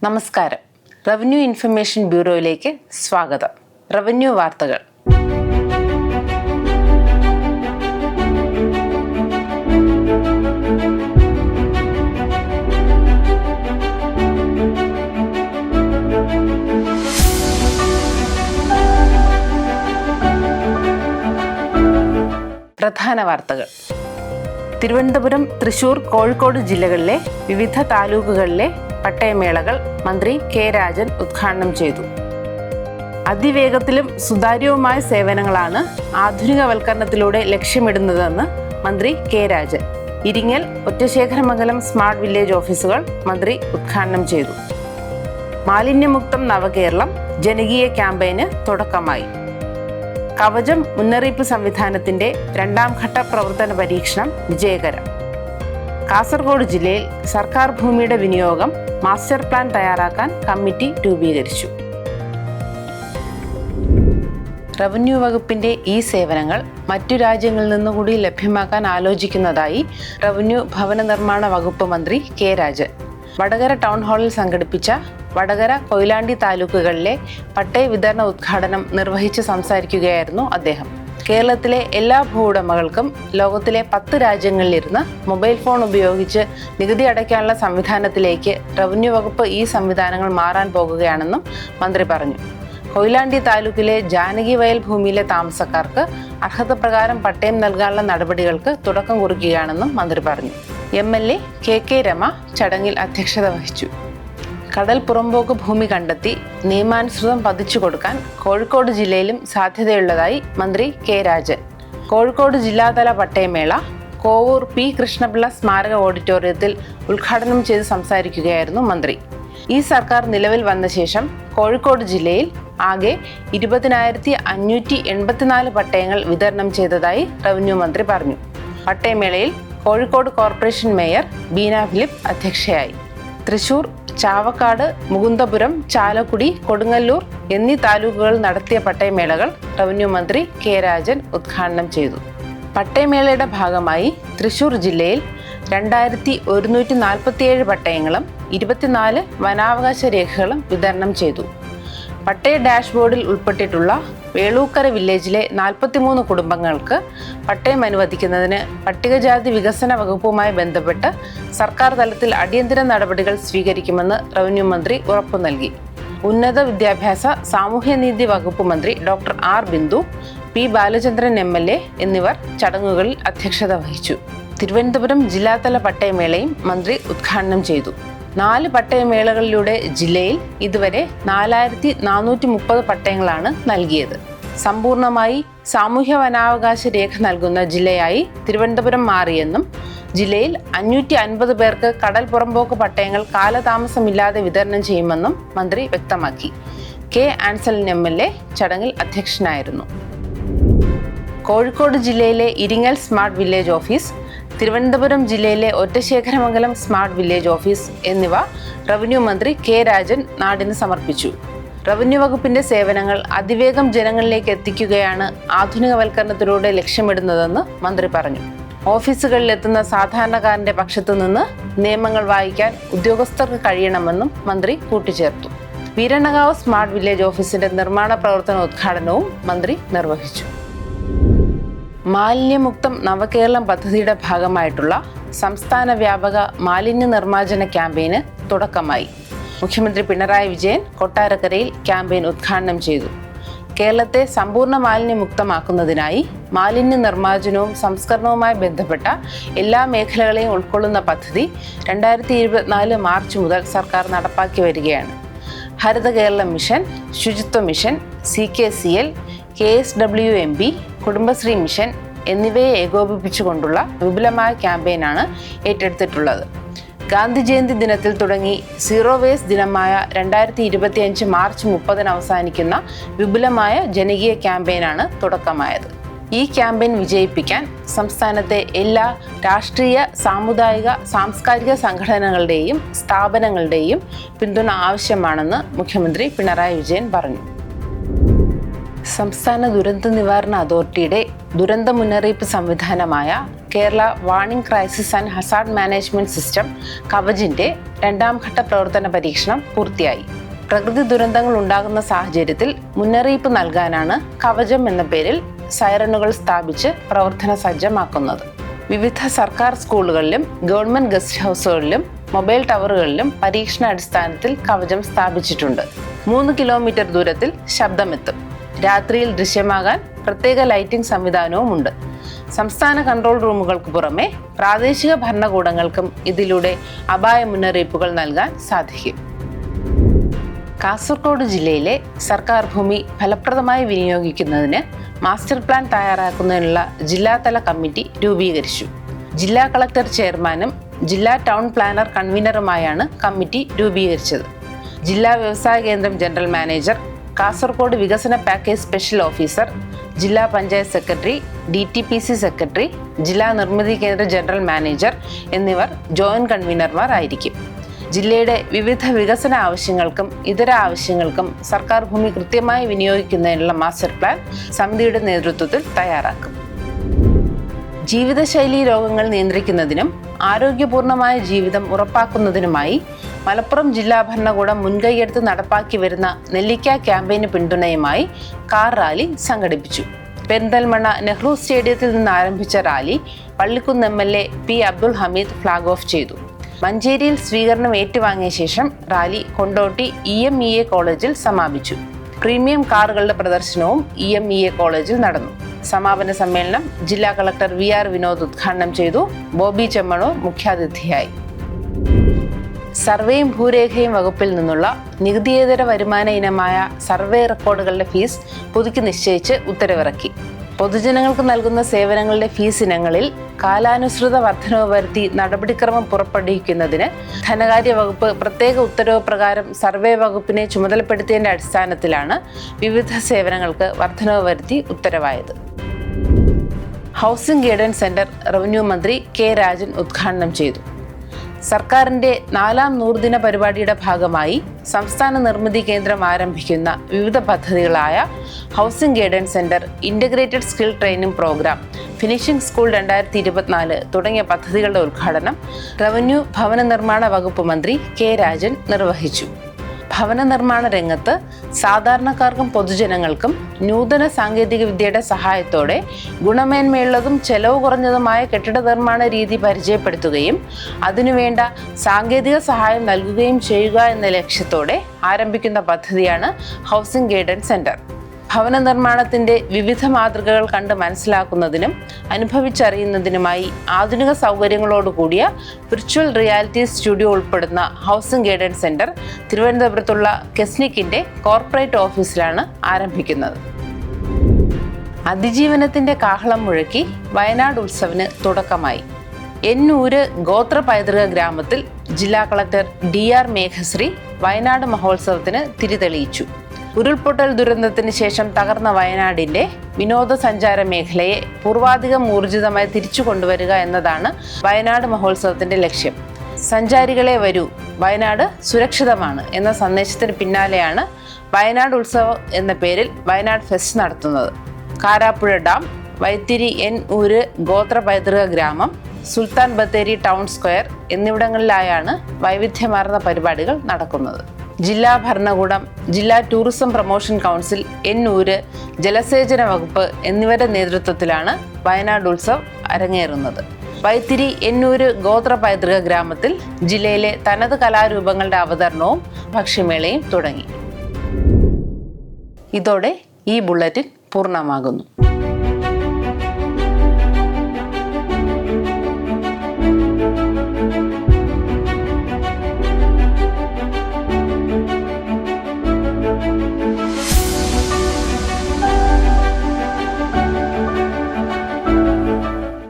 നമസ്കാരം. Revenue information ബ്യൂറോയിലേക്ക് സ്വാഗതം. Revenue വാർത്തകൾ. പ്രധാന വാർത്തകൾ. തിരുവനന്തപുരം, തൃശൂർ, കോഴിക്കോട് ജില്ലകളിലെ വിവിധ താലൂക്കുകളിലെ പട്ടയമേളകൾ മന്ത്രി കെ രാജൻ ഉദ്ഘാടനം ചെയ്തു. അതിവേഗത്തിലും സുതാര്യവുമായ സേവനങ്ങളാണ് ആധുനികവൽക്കരണത്തിലൂടെ ലക്ഷ്യമിടുന്നതെന്ന് മന്ത്രി K Rajan. Iringal, Ottasekharamangalam smart village ഓഫീസുകൾ മന്ത്രി ഉദ്ഘാടനം ചെയ്തു. മാലിന്യമുക്തം നവകേരളം ജനകീയ ക്യാമ്പയിന് തുടക്കമായി. കവചം മുന്നറിയിപ്പ് സംവിധാനത്തിന്റെ 2ാം ഘട്ട പ്രവർത്തന പരീക്ഷണം വിജയകരം. കാസർഗോഡ് ജില്ലയിൽ സർക്കാർ ഭൂമിയുടെ വിനിയോഗം മാസ്റ്റർ പ്ലാൻ തയ്യാറാക്കാൻ കമ്മിറ്റി രൂപീകരിച്ചു. റവന്യൂ വകുപ്പിന്റെ ഈ സേവനങ്ങൾ മറ്റു രാജ്യങ്ങളിൽ നിന്നുകൂടി ലഭ്യമാക്കാൻ ആലോചിക്കുന്നതായി റവന്യൂ ഭവന നിർമ്മാണ വകുപ്പ് മന്ത്രി കെ രാജൻ വടകര ടൗൺ ഹാളിൽ സംഘടിപ്പിച്ച വടകര, കൊയിലാണ്ടി താലൂക്കുകളിലെ പട്ടയ വിതരണ ഉദ്ഘാടനം നിർവഹിച്ച് സംസാരിക്കുകയായിരുന്നു അദ്ദേഹം. കേരളത്തിലെ എല്ലാ ഭൂവുടമകൾക്കും ലോകത്തിലെ 10 രാജ്യങ്ങളിലിരുന്ന് മൊബൈൽ ഫോൺ ഉപയോഗിച്ച് നികുതി അടയ്ക്കാനുള്ള സംവിധാനത്തിലേക്ക് റവന്യൂ വകുപ്പ് ഈ സംവിധാനങ്ങൾ മാറാൻ പോകുകയാണെന്നും മന്ത്രി പറഞ്ഞു. കൊയിലാണ്ടി താലൂക്കിലെ ജാനകി വയൽ ഭൂമിയിലെ താമസക്കാർക്ക് അർഹത പ്രകാരം പട്ടയം നൽകാനുള്ള നടപടികൾക്ക് തുടക്കം കുറിക്കുകയാണെന്നും മന്ത്രി പറഞ്ഞു. MLA KK രമ ചടങ്ങിൽ അധ്യക്ഷത വഹിച്ചു. കടൽ പുറമ്പോക്ക് ഭൂമി കണ്ടെത്തി നിയമാനുസൃതം പതിച്ചു കൊടുക്കാൻ കോഴിക്കോട് ജില്ലയിലും സാധ്യതയുള്ളതായി മന്ത്രി കെ രാജൻ. കോഴിക്കോട് ജില്ലാതല പട്ടയമേള കോവൂർ P. കൃഷ്ണപിള്ള സ്മാരക ഓഡിറ്റോറിയത്തിൽ ഉദ്ഘാടനം ചെയ്ത് സംസാരിക്കുകയായിരുന്നു മന്ത്രി. ഈ സർക്കാർ നിലവിൽ വന്ന ശേഷം കോഴിക്കോട് ജില്ലയിൽ ആകെ 20,584 പട്ടയങ്ങൾ വിതരണം ചെയ്തതായി റവന്യൂ മന്ത്രി പറഞ്ഞു. പട്ടയമേളയിൽ കോഴിക്കോട് കോർപ്പറേഷൻ മേയർ ബീന ഫിലിപ്പ് അധ്യക്ഷയായി. തൃശൂർ, ചാവക്കാട്, മുകുന്ദപുരം, ചാലക്കുടി, കൊടുങ്ങല്ലൂർ എന്നീ താലൂക്കുകൾ നടത്തിയ പട്ടയമേളകൾ റവന്യൂ മന്ത്രി കെ രാജൻ ഉദ്ഘാടനം ചെയ്തു. പട്ടയമേളയുടെ ഭാഗമായി തൃശൂർ ജില്ലയിൽ 2147 പട്ടയങ്ങളും 24 വനാവകാശ രേഖകളും വിതരണം ചെയ്തു. പട്ടയ ഡാഷ്ബോർഡിൽ ഉൾപ്പെട്ടിട്ടുള്ള വേളൂക്കര വില്ലേജിലെ 43 കുടുംബങ്ങൾക്ക് പട്ടയം അനുവദിക്കുന്നതിന് പട്ടികജാതി വികസന വകുപ്പുമായി ബന്ധപ്പെട്ട് സർക്കാർ തലത്തിൽ അടിയന്തര നടപടികൾ സ്വീകരിക്കുമെന്ന് റവന്യൂ മന്ത്രി ഉറപ്പു നൽകി. ഉന്നത വിദ്യാഭ്യാസ സാമൂഹ്യനീതി വകുപ്പ് മന്ത്രി doctor R. Bindu, P. Balachandran MLA എന്നിവർ ചടങ്ങുകളിൽ അധ്യക്ഷത വഹിച്ചു. തിരുവനന്തപുരം ജില്ലാതല പട്ടയമേളയും മന്ത്രി ഉദ്ഘാടനം ചെയ്തു. 4 പട്ടയമേളകളിലൂടെ ജില്ലയിൽ ഇതുവരെ 4430 പട്ടയങ്ങളാണ് നൽകിയത്. സമ്പൂർണമായി സാമൂഹ്യ വനാവകാശ രേഖ നൽകുന്ന ജില്ലയായി തിരുവനന്തപുരം മാറിയെന്നും ജില്ലയിൽ 550 പേർക്ക് കടൽ പുറമ്പോക്ക് പട്ടയങ്ങൾ കാലതാമസമില്ലാതെ വിതരണം ചെയ്യുമെന്നും മന്ത്രി വ്യക്തമാക്കി. K. ആൻസലൻ MLA ചടങ്ങിൽ അധ്യക്ഷനായിരുന്നു. കോഴിക്കോട് ജില്ലയിലെ Iringal smart village office, Thiruvananthapuram ജില്ലയിലെ ഒറ്റശേഖരമംഗലം സ്മാർട്ട് വില്ലേജ് ഓഫീസ് എന്നിവ റവന്യൂ മന്ത്രി കെ രാജൻ നാടിന് സമർപ്പിച്ചു. റവന്യൂ വകുപ്പിന്റെ സേവനങ്ങൾ അതിവേഗം ജനങ്ങളിലേക്ക് എത്തിക്കുകയാണ് ആധുനികവൽക്കരണത്തിലൂടെ ലക്ഷ്യമിടുന്നതെന്ന് മന്ത്രി പറഞ്ഞു. ഓഫീസുകളിലെത്തുന്ന സാധാരണക്കാരന്റെ പക്ഷത്തു നിന്ന് നിയമങ്ങൾ വായിക്കാൻ ഉദ്യോഗസ്ഥർക്ക് കഴിയണമെന്നും മന്ത്രി കൂട്ടിച്ചേർത്തു. വീരണകാവ് സ്മാർട്ട് വില്ലേജ് ഓഫീസിന്റെ നിർമ്മാണ പ്രവർത്തന ഉദ്ഘാടനവും മന്ത്രി നിർവഹിച്ചു. മാലിന്യമുക്തം നവകേരളം പദ്ധതിയുടെ ഭാഗമായിട്ടുള്ള സംസ്ഥാന വ്യാപക മാലിന്യ നിർമ്മാർജ്ജന ക്യാമ്പയിന് തുടക്കമായി. മുഖ്യമന്ത്രി പിണറായി വിജയൻ കൊട്ടാരക്കരയിൽ ക്യാമ്പയിൻ ഉദ്ഘാടനം ചെയ്തു. കേരളത്തെ സമ്പൂർണ്ണ മാലിന്യമുക്തമാക്കുന്നതിനായി മാലിന്യ നിർമ്മാർജ്ജനവും സംസ്കരണവുമായി ബന്ധപ്പെട്ട എല്ലാ മേഖലകളെയും ഉൾക്കൊള്ളുന്ന പദ്ധതി 2024 മാർച്ച് മുതൽ സർക്കാർ നടപ്പാക്കി വരികയാണ്. ഹരിത കേരളം മിഷൻ, ശുചിത്വ mission, CKCL, KSWMB, Kudumbashree mission എന്നിവയെ ഏകോപിപ്പിച്ചുകൊണ്ടുള്ള വിപുലമായ ക്യാമ്പയിനാണ് ഏറ്റെടുത്തിട്ടുള്ളത്. ഗാന്ധി ജയന്തി ദിനത്തിൽ തുടങ്ങി സീറോ വേസ്റ്റ് ദിനമായ 2025 മാർച്ച് 30 അവസാനിക്കുന്ന വിപുലമായ ജനകീയ ക്യാമ്പയിനാണ് തുടക്കമായത്. ഈ ക്യാമ്പയിൻ വിജയിപ്പിക്കാൻ സംസ്ഥാനത്തെ എല്ലാ രാഷ്ട്രീയ, സാമുദായിക, സാംസ്കാരിക സംഘടനകളുടെയും സ്ഥാപനങ്ങളുടെയും പിന്തുണ ആവശ്യമാണെന്ന് മുഖ്യമന്ത്രി പിണറായി വിജയൻ പറഞ്ഞു. സംസ്ഥാന ദുരന്ത നിവാരണ അതോറിറ്റിയുടെ ദുരന്ത മുന്നറിയിപ്പ് സംവിധാനമായ Kerala warning crisis and hazard management system കവചിന്റെ 2ാം ഘട്ട പ്രവർത്തന പരീക്ഷണം പൂർത്തിയായി. പ്രകൃതി ദുരന്തങ്ങൾ ഉണ്ടാകുന്ന സാഹചര്യത്തിൽ മുന്നറിയിപ്പ് നൽകാനാണ് കവചം എന്ന പേരിൽ സൈറനുകൾ സ്ഥാപിച്ച് പ്രവർത്തന സജ്ജമാക്കുന്നത്. വിവിധ സർക്കാർ സ്കൂളുകളിലും ഗവൺമെന്റ് ഗസ്റ്റ് ഹൗസുകളിലും മൊബൈൽ ടവറുകളിലും പരീക്ഷണാടിസ്ഥാനത്തിൽ കവചം സ്ഥാപിച്ചിട്ടുണ്ട്. 3 കിലോമീറ്റർ ദൂരത്തിൽ ശബ്ദമെത്തും. രാത്രിയിൽ ദൃശ്യമാകാൻ പ്രത്യേക ലൈറ്റിംഗ് സംവിധാനവുമുണ്ട്. സംസ്ഥാന കൺട്രോൾ റൂമുകൾക്ക് പുറമെ പ്രാദേശിക ഭരണകൂടങ്ങൾക്കും ഇതിലൂടെ അപായ മുന്നറിയിപ്പുകൾ നൽകാൻ സാധിക്കും. കാസർഗോഡ് ജില്ലയിലെ സർക്കാർ ഭൂമി ഫലപ്രദമായി വിനിയോഗിക്കുന്നതിന് മാസ്റ്റർ പ്ലാൻ തയ്യാറാക്കുന്നതിനുള്ള ജില്ലാതല കമ്മിറ്റി രൂപീകരിച്ചു. ജില്ലാ കളക്ടർ ചെയർമാനും ജില്ലാ ടൗൺ പ്ലാനർ കൺവീനറുമായാണ് കമ്മിറ്റി രൂപീകരിച്ചത്. ജില്ലാ വ്യവസായ കേന്ദ്രം ജനറൽ മാനേജർ, കാസർഗോഡ് വികസന പാക്കേജ് സ്പെഷ്യൽ ഓഫീസർ, ജില്ലാ പഞ്ചായത്ത് സെക്രട്ടറി, DTPC സെക്രട്ടറി, ജില്ലാ നിർമ്മിതി കേന്ദ്ര ജനറൽ മാനേജർ എന്നിവർ ജോയിന്റ് കൺവീനർമാർ ആയിരിക്കും. ജില്ലയുടെ വിവിധ വികസന ആവശ്യങ്ങൾക്കും ഇതര ആവശ്യങ്ങൾക്കും സർക്കാർ ഭൂമി കൃത്യമായി വിനിയോഗിക്കുന്നതിനുള്ള മാസ്റ്റർ പ്ലാൻ സമിതിയുടെ നേതൃത്വത്തിൽ തയ്യാറാക്കും. ജീവിതശൈലി രോഗങ്ങൾ നിയന്ത്രിക്കുന്നതിനും ആരോഗ്യപൂർണമായ ജീവിതം ഉറപ്പാക്കുന്നതിനുമായി മലപ്പുറം ജില്ലാ ഭരണകൂടം മുൻകൈയെടുത്ത് നടപ്പാക്കി വരുന്ന നെല്ലിക്ക ക്യാമ്പയിന് പിന്തുണയുമായി കാർ റാലി സംഘടിപ്പിച്ചു. പെരിന്തൽമണ്ണ നെഹ്റു സ്റ്റേഡിയത്തിൽ നിന്ന് ആരംഭിച്ച rally Pallikkunnu MLA P. Abdul Hameed flag off ചെയ്തു. മഞ്ചേരിയിൽ സ്വീകരണം ഏറ്റുവാങ്ങിയ ശേഷം റാലി കൊണ്ടോട്ടി EMEA കോളേജിൽ സമാപിച്ചു. പ്രീമിയം കാറുകളുടെ പ്രദർശനവും EMEA കോളേജിൽ നടന്നു. സമാപന സമ്മേളനം ജില്ലാ കളക്ടർ VR വിനോദ് ഉദ്ഘാടനം ചെയ്തു. ബോബി ചെമ്മണൂർ മുഖ്യാതിഥിയായി. സർവേയും ഭൂരേഖയും വകുപ്പിൽ നിന്നുള്ള നികുതിയേതര വരുമാന ഇനമായ സർവേ റെക്കോർഡുകളുടെ ഫീസ് പുതുക്കി നിശ്ചയിച്ച് ഉത്തരവിറക്കി. പൊതുജനങ്ങൾക്ക് നൽകുന്ന സേവനങ്ങളുടെ ഫീസ് ഇനങ്ങളിൽ കാലാനുസൃത വർധനവ് വരുത്തി നടപടിക്രമം പുറപ്പെടുവിക്കുന്നതിന് ധനകാര്യ വകുപ്പ് പ്രത്യേക ഉത്തരവ് പ്രകാരം സർവേ വകുപ്പിനെ ചുമതലപ്പെടുത്തിയതിന്റെ അടിസ്ഥാനത്തിലാണ് വിവിധ സേവനങ്ങൾക്ക് വർധനവ് വരുത്തി ഉത്തരവായത്. ഹൗസിംഗ് ഗൈഡൻസ് സെന്റർ റവന്യൂ മന്ത്രി K. രാജൻ ഉദ്ഘാടനം ചെയ്തു. സർക്കാരിന്റെ 4ാം നൂറുദിന പരിപാടിയുടെ ഭാഗമായി സംസ്ഥാന നിർമ്മിതി കേന്ദ്രം ആരംഭിക്കുന്ന വിവിധ പദ്ധതികളായ housing guidance centre, integrated skill training programme, finishing school 2024 തുടങ്ങിയ പദ്ധതികളുടെ ഉദ്ഘാടനം റവന്യൂ ഭവന നിർമ്മാണ വകുപ്പ് മന്ത്രി K. രാജൻ നിർവഹിച്ചു. ഭവന നിർമ്മാണ രംഗത്ത് സാധാരണക്കാർക്കും പൊതുജനങ്ങൾക്കും നൂതന സാങ്കേതിക വിദ്യയുടെ സഹായത്തോടെ ഗുണമേന്മയുള്ളതും ചെലവ് കുറഞ്ഞതുമായ കെട്ടിട നിർമ്മാണ രീതി പരിചയപ്പെടുത്തുകയും അതിനുവേണ്ട സാങ്കേതിക സഹായം നൽകുകയും ചെയ്യുക എന്ന ലക്ഷ്യത്തോടെ ആരംഭിക്കുന്ന പദ്ധതിയാണ് ഹൗസിംഗ് ഗൈഡൻസ് സെന്റർ. ഭവന നിർമ്മാണത്തിന്റെ വിവിധ മാതൃകകൾ കണ്ട് മനസ്സിലാക്കുന്നതിനും അനുഭവിച്ചറിയുന്നതിനുമായി ആധുനിക സൗകര്യങ്ങളോടുകൂടിയ വിർച്വൽ റിയാലിറ്റി സ്റ്റുഡിയോ ഉൾപ്പെടുന്ന ഹൗസിംഗ് ഗൈഡൻസ് സെന്റർ തിരുവനന്തപുരത്തുള്ള കെസ്നിക്കിന്റെ കോർപ്പറേറ്റ് ഓഫീസിലാണ് ആരംഭിക്കുന്നത്. അതിജീവനത്തിന്റെ കാഹളം മുഴക്കി വയനാട് ഉത്സവന് തുടക്കമായി. എന്നൂര് ഗോത്ര പൈതൃക ഗ്രാമത്തിൽ ജില്ലാ കളക്ടർ DR മേഘശ്രീ വയനാട് മഹോത്സവത്തിന് തിരിതെളിയിച്ചു. ഉരുൾപൊട്ടൽ ദുരന്തത്തിന് ശേഷം തകർന്ന വയനാടിന്റെ വിനോദസഞ്ചാര മേഖലയെ പൂർവാധികം ഊർജിതമായി തിരിച്ചു കൊണ്ടുവരിക എന്നതാണ് വയനാട് മഹോത്സവത്തിന്റെ ലക്ഷ്യം. സഞ്ചാരികളെ വരൂ, വയനാട് സുരക്ഷിതമാണ് എന്ന സന്ദേശത്തിന് പിന്നാലെയാണ് വയനാട് ഉത്സവം എന്ന പേരിൽ വയനാട് ഫെസ്റ്റ് നടത്തുന്നത്. കാരാപ്പുഴ ഡാം, വൈത്തിരി എന്നൂര് ഗോത്ര പൈതൃക ഗ്രാമം, സുൽത്താൻ ബത്തേരി ടൗൺ സ്ക്വയർ എന്നിവിടങ്ങളിലായാണ് വൈവിധ്യമാർന്ന പരിപാടികൾ നടക്കുന്നത്. ജില്ലാ ഭരണകൂടം, ജില്ലാ ടൂറിസം പ്രൊമോഷൻ കൗൺസിൽ, എന്നൂര്, ജലസേചന വകുപ്പ് എന്നിവരുടെ നേതൃത്വത്തിലാണ് വയനാട് ഉത്സവ് അരങ്ങേറുന്നത്. വൈത്തിരി എന്നൂര് ഗോത്ര പൈതൃക ഗ്രാമത്തിൽ ജില്ലയിലെ തനത് കലാരൂപങ്ങളുടെ അവതരണവും ഭക്ഷ്യമേളയും തുടങ്ങി. ഇതോടെ ഈ ബുള്ളറ്റിൻ പൂർണ്ണമാകുന്നു.